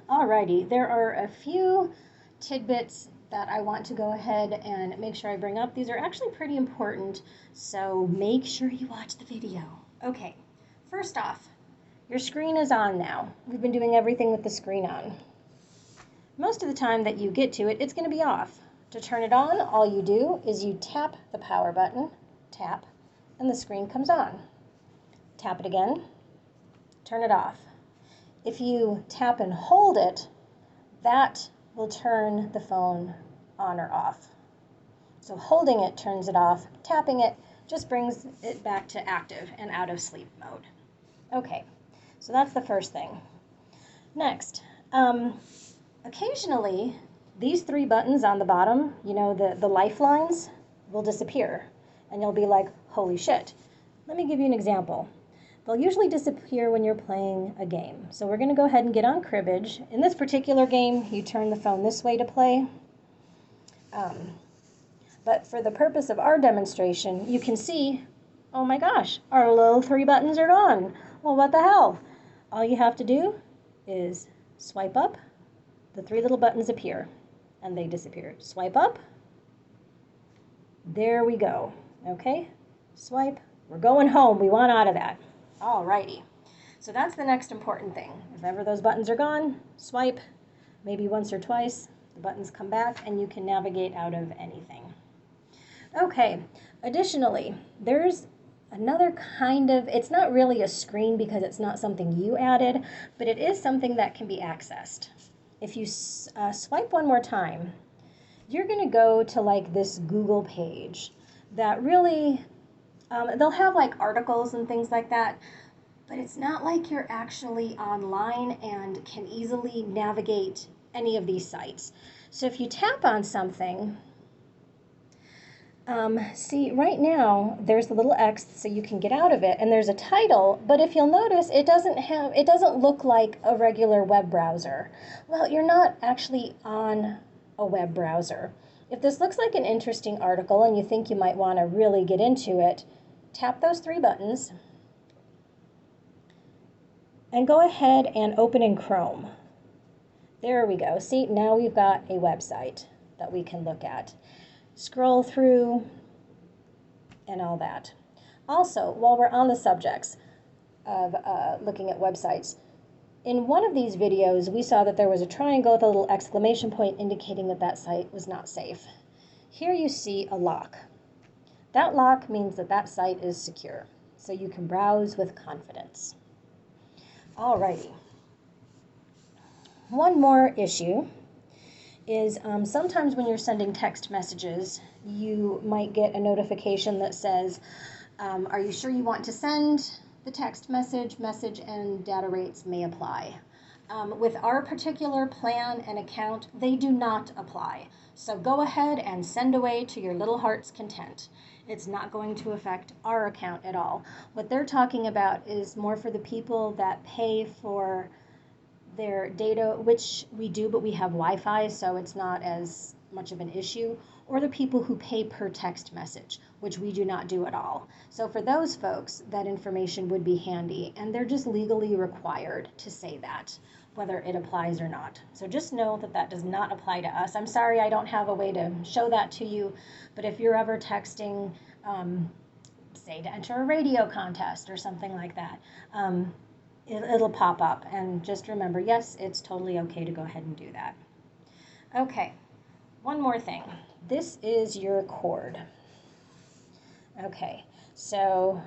Alrighty, there are a few tidbits that I want to go ahead and make sure I bring up. These are actually pretty important, so make sure you watch the video. Okay, first off, your screen is on now. We've been doing everything with the screen on. Most of the time that you get to it, it's going to be off. To turn it on, all you do is you tap the power button, tap, and the screen comes on. Tap it again, turn it off. If you tap and hold it, that will turn the phone on or off. So holding it turns it off, tapping it just brings it back to active and out of sleep mode. Okay, so that's the first thing. Next, occasionally these three buttons on the bottom, you know, the lifelines, will disappear. And you'll be like, holy shit. Let me give you an example. They'll usually disappear when you're playing a game. So we're going to go ahead and get on cribbage. In this particular game, you turn the phone this way to play. But for the purpose of our demonstration, you can see, oh my gosh, our little three buttons are gone. Well, what the hell? All you have to do is swipe up, the three little buttons appear, and they disappear. Swipe up. There we go. Okay? Swipe. We're going home. We want out of that. Alrighty, so that's the next important thing. If ever those buttons are gone, swipe, maybe once or twice, the buttons come back and you can navigate out of anything. Okay, additionally, there's another kind of, it's not really a screen because it's not something you added, but it is something that can be accessed. If you swipe one more time, you're going to go to like this Google page that really they'll have like articles and things like that, but it's not like you're actually online and can easily navigate any of these sites. So if you tap on something, see right now there's the little X so you can get out of it, and there's a title, but if you'll notice it doesn't look like a regular web browser. Well, you're not actually on a web browser. If this looks like an interesting article and you think you might want to really get into it, tap those three buttons and go ahead and open in Chrome. There we go. See, now we've got a website that we can look at. Scroll through and all that. Also, while we're on the subjects of looking at websites, in one of these videos, we saw that there was a triangle with a little exclamation point indicating that that site was not safe. Here you see a lock. That lock means that that site is secure, so you can browse with confidence. Alrighty. One more issue is sometimes when you're sending text messages, you might get a notification that says, are you sure you want to send the text message and data rates may apply. With our particular plan and account, they do not apply. So go ahead and send away to your little heart's content. It's not going to affect our account at all. What they're talking about is more for the people that pay for their data, which we do, but we have Wi-Fi, so it's not as much of an issue, or the people who pay per text message, which we do not do at all. So for those folks, that information would be handy, and they're just legally required to say that, whether it applies or not. So just know that that does not apply to us. I'm sorry I don't have a way to show that to you, but if you're ever texting, say to enter a radio contest or something like that, it'll pop up. And just remember, yes, it's totally okay to go ahead and do that. Okay, one more thing. This is your cord. Okay, so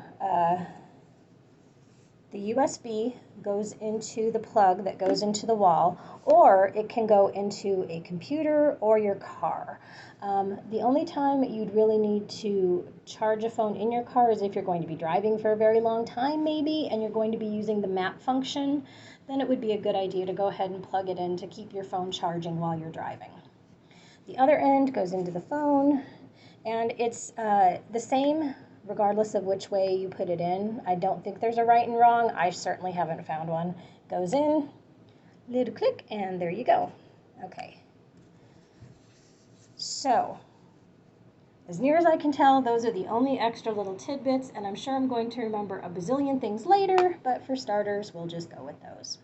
the USB goes into the plug that goes into the wall, or it can go into a computer or your car. The only time you'd really need to charge a phone in your car is if you're going to be driving for a very long time maybe, and you're going to be using the map function, then it would be a good idea to go ahead and plug it in to keep your phone charging while you're driving. The other end goes into the phone, and it's the same regardless of which way you put it in. I don't think there's a right and wrong. I certainly haven't found one. Goes in, little click, and there you go. Okay. So, as near as I can tell, those are the only extra little tidbits, and I'm sure I'm going to remember a bazillion things later, but for starters, we'll just go with those.